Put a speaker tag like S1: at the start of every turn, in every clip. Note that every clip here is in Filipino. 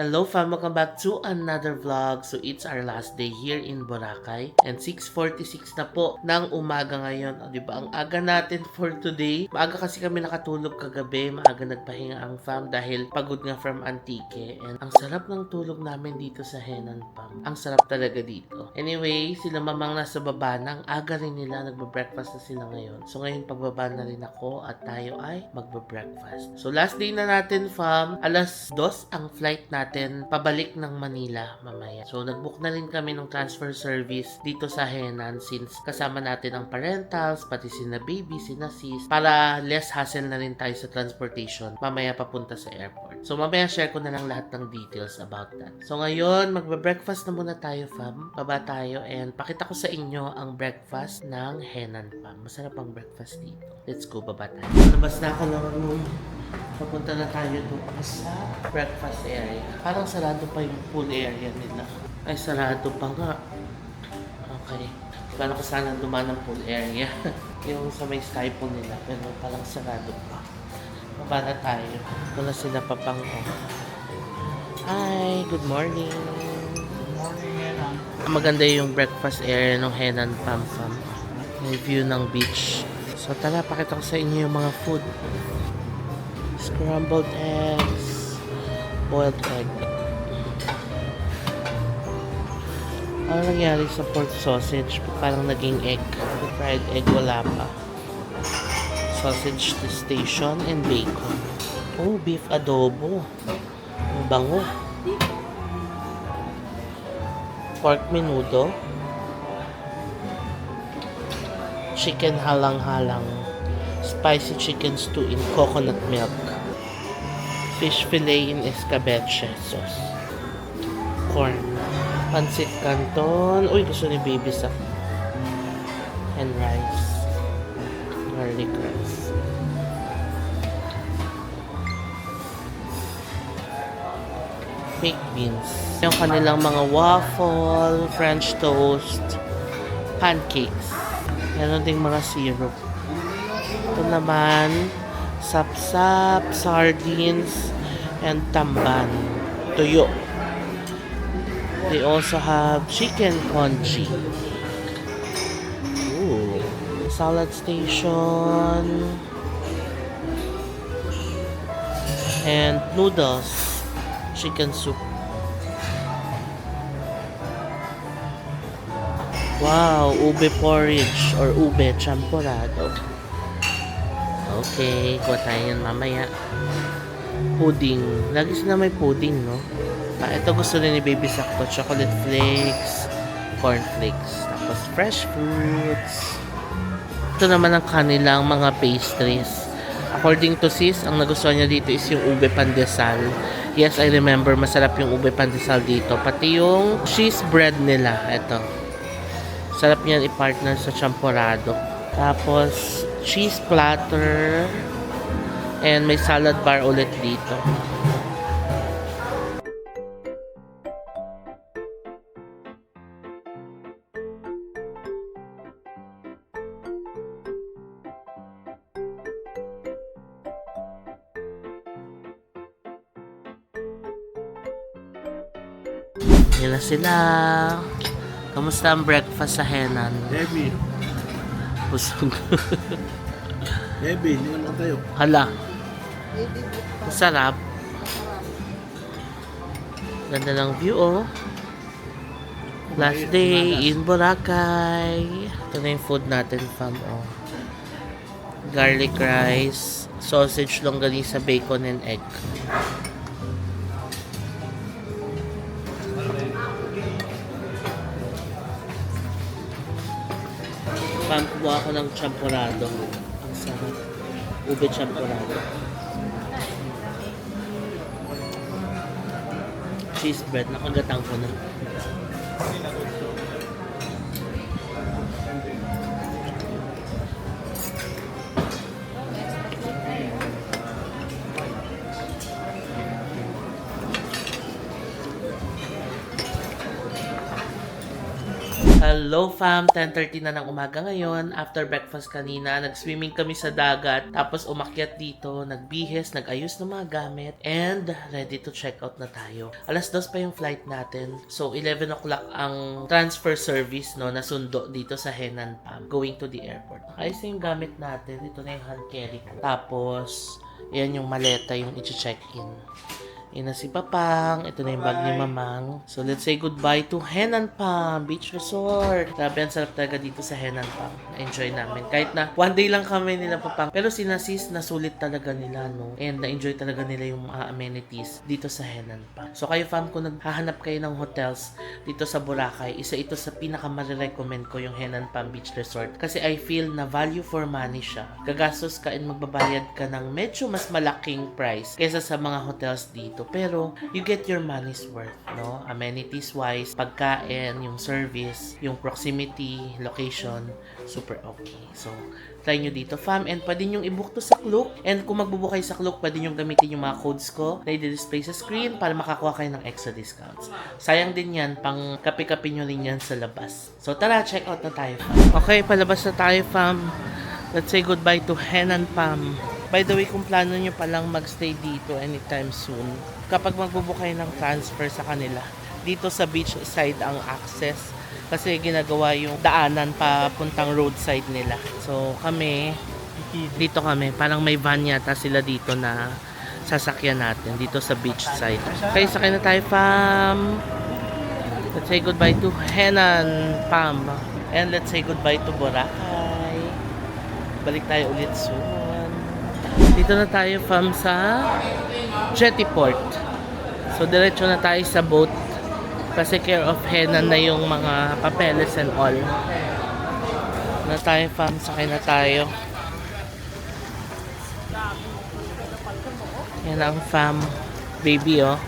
S1: Hello fam, welcome back to another vlog. So it's our last day here in Boracay and 6:46 na po ng umaga ngayon. O diba, ang aga natin for today. Maaga kasi kami nakatulog kagabi, maaga nagpahinga ang fam dahil pagod nga from Antique. And ang sarap ng tulog namin dito sa Henan fam. Ang sarap talaga dito. Anyway, sila mamang nasa baba na, ang aga rin nila, nagbe-breakfast na sila ngayon. So ngayon pagbaba na rin ako at tayo ay magbe-breakfast. So last day na natin fam, alas 2 ang flight natin pabalik ng Manila mamaya. So nagbook na rin kami ng transfer service dito sa Henan since kasama natin ang parentals, pati sina baby, sina sis, para less hassle na rin tayo sa transportation mamaya papunta sa airport. So mamaya share ko na lang lahat ng details about that. So ngayon magbe-breakfast na muna tayo fam. Baba tayo and pakita ko sa inyo ang breakfast ng Henan fam. Masarap ang breakfast dito. Let's go, baba tayo. Labas na ako ng room. Papunta na tayo doon sa breakfast area. Parang sarado pa yung pool area nila. Ay, sarado pa nga. Okay. Paano ko sana dumaan ng pool area? Yung sa may sky pool nila. Pero parang sarado pa. Baba na tayo. Ito na sila papang. Hi, good morning.
S2: Good morning, Henan.
S1: Maganda yung breakfast area ng Henan Pam. May view ng beach. So tara, pakita ko sa inyo yung mga food. Scrambled eggs, boiled egg. Ano nangyari sa pork sausage? Parang naging egg. The fried egg wala pa. Sausage station and bacon. Oh, beef adobo. Ang bango. Pork menudo. Chicken halang-halang. Spicy chicken stew in coconut milk. Fish fillet in escabeche sauce. Corn. Pancit canton. Uy, gusto ni baby sa. And rice. Garlic rice. Baked beans. Yung kanilang mga waffle, French toast, pancakes. Meron ding mga syrup. Ito naman, sapsap, sardines, and tamban. Tuyo. They also have chicken congee. Ooh. Salad station. And noodles. Chicken soup. Wow, ube porridge or ube champurrado. Okay, kuha tayo yan mamaya. Pudding. Lagi sila may pudding, no? Ito gusto rin ni Baby Sakto. Chocolate flakes, corn flakes, tapos fresh fruits. Ito naman ang kanilang mga pastries. According to sis, ang nagustuhan niya dito is yung ube pandesal. Yes, I remember, masarap yung ube pandesal dito. Pati yung cheese bread nila. Ito. Sarap niyan i-partner sa champurrado. Tapos, cheese platter. And may salad bar ulit dito. Yan na sila. Kamusta ang breakfast sa Henan?
S2: Heavy.
S1: Busog.
S2: Heavy, hindi naman tayo.
S1: Hala. Masarap. Ganda ng view, oh. Last day in Boracay. Ito na yung food natin, fam, oh. Garlic rice, sausage longganisa, bacon, and egg. Pampuha ako ng champurrado. Ang sarap. Ube champurrado. Cheese bread. Nakagatang ko na. Hello fam, 10:30 na ng umaga ngayon. After breakfast kanina, nag-swimming kami sa dagat. Tapos umakyat dito, nagbihis, nag-ayos ng mga gamit. And ready to check out na tayo. Alas 2 pa yung flight natin. So 11 o'clock ang transfer service no, nasundo dito sa Henan Pam. Going to the airport. Ayos na yung gamit natin. Ito na yung hand carry ko. Tapos, yan yung maleta yung i-check-in. Yan na si Papang. Ito na yung bag ni Mamang. So, let's say goodbye to Henan Pam Beach Resort. Grabe, ang sarap talaga dito sa Henan Pam. Na-enjoy namin. Kahit na one day lang kami nila Papang. Pero sinasis, nasulit talaga nila, no? And na-enjoy talaga nila yung mga amenities dito sa Henan Pam. So, kayo fam, kung naghahanap kayo ng hotels dito sa Boracay, isa ito sa pinaka-marirecommend ko yung Henan Pam Beach Resort. Kasi I feel na value for money siya. Gagastos ka and magbabayad ka ng medyo mas malaking price kaysa sa mga hotels dito. Pero, you get your money's worth, no? Amenities-wise, pagkain, yung service, yung proximity, location, super okay. So, try nyo dito, fam. And pwede nyo i-book to sa Klook. And kung magbubook kayo sa Klook, pwede nyo gamitin yung mga codes ko na i-display sa screen para makakuha kayo ng extra discounts. Sayang din yan, pang kape-kape nyo rin yan sa labas. So, tara, check out na tayo, fam. Okay, palabas na tayo, fam. Let's say goodbye to Henan Pam. By the way, kung plano nyo palang magstay dito anytime soon, kapag magbubook kayo ng transfer sa kanila, dito sa beach side ang access kasi ginagawa yung daanan papuntang roadside nila. So kami, dito kami, parang may van yata sila dito na sasakyan natin dito sa beach side. Okay, sakay na tayo, fam. Let's say goodbye to Henan Pam. And let's say goodbye to Boracay. Balik tayo ulit soon. Dito na tayo, fam, sa Jetty Port. So, diretso na tayo sa boat. Kasi care of Henan na yung mga papeles and all. Na tayo, fam. Sakay na tayo. Yan ang fam. Baby, oh.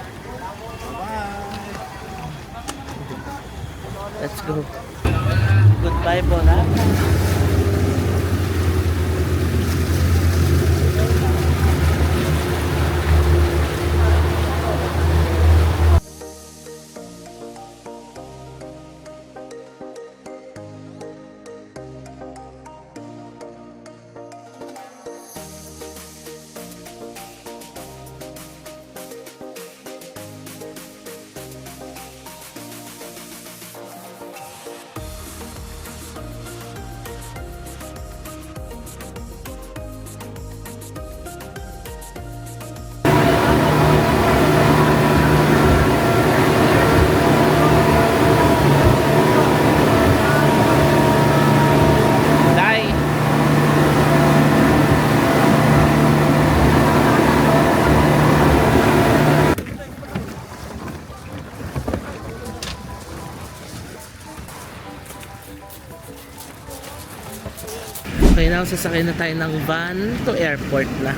S1: Let's go. Goodbye, Boracay. Okay, now sasakay na tayo ng van to airport na.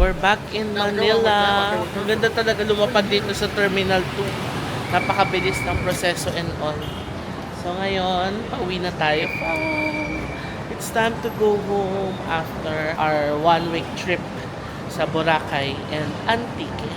S1: We're back in Manila. Ang ganda talaga lumapag dito sa Terminal 2. Napakabilis ng proseso and all. So ngayon, pauwi na tayo. It's time to go home after our 1-week trip sa Boracay and Antique.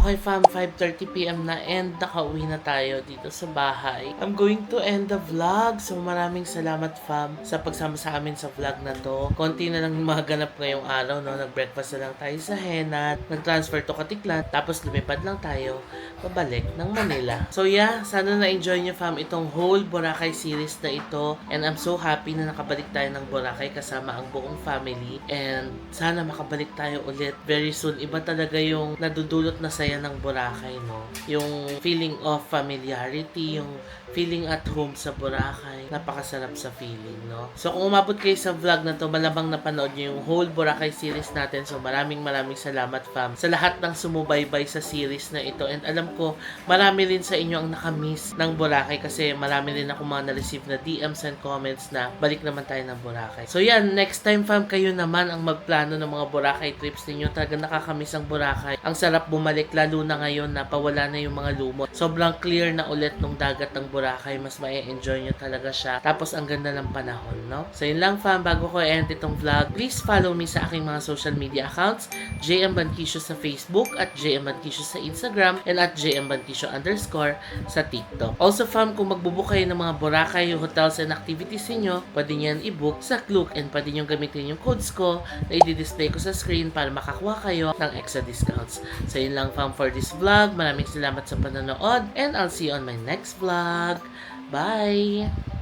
S1: Okay fam, 5:30 PM na and nakauwi na tayo dito sa bahay. I'm going to end the vlog. So maraming salamat fam sa pagsama sa amin sa vlog na to. Konti na lang maganap ngayong araw, no? Nag-breakfast na lang tayo sa Henan, nag-transfer to Katiklan, tapos lumipad lang tayo pabalik ng Manila. So yeah, sana na-enjoy nyo fam itong whole Boracay series na ito. And I'm so happy na nakabalik tayo ng Boracay kasama ang buong family. And sana makabalik tayo ulit very soon. Iba talaga yung nadudulot na saya saya ng Boracay, no? Yung feeling of familiarity, yung feeling at home sa Boracay. Napakasarap sa feeling, no? So, kung umabot kayo sa vlog na to, malamang napanood nyo yung whole Boracay series natin. So, maraming salamat, fam, sa lahat ng sumubaybay sa series na ito. And alam ko, marami rin sa inyo ang nakamiss ng Boracay kasi marami rin ako mga na-receive na DMs and comments na balik naman tayo ng Boracay. So, yan, next time, fam, kayo naman ang magplano ng mga Boracay trips ninyo. Talagang nakakamiss ang Boracay. Ang sarap bumalik, lalo na ngayon na pawala na yung mga lumot. Sobrang clear na ulit nung dagat ng Boracay. Mas ma-enjoy nyo talaga siya. Tapos, ang ganda ng panahon, no? So, yun lang, fam. Bago ko end itong vlog, please follow me sa aking mga social media accounts. JM Banquisio sa Facebook, at JM Banquisio sa Instagram, and at JM Banquisio _ sa TikTok. Also, fam, kung magbubook kayo ng mga Boracay hotels and activities niyo, pwede niyan i-book sa Klook and pwede niyo gamitin yung codes ko na i-display ko sa screen para makakuha kayo ng extra discounts. So, yun lang, fam, for this vlog. Maraming salamat sa panonood and I'll see you on my next vlog. Bye!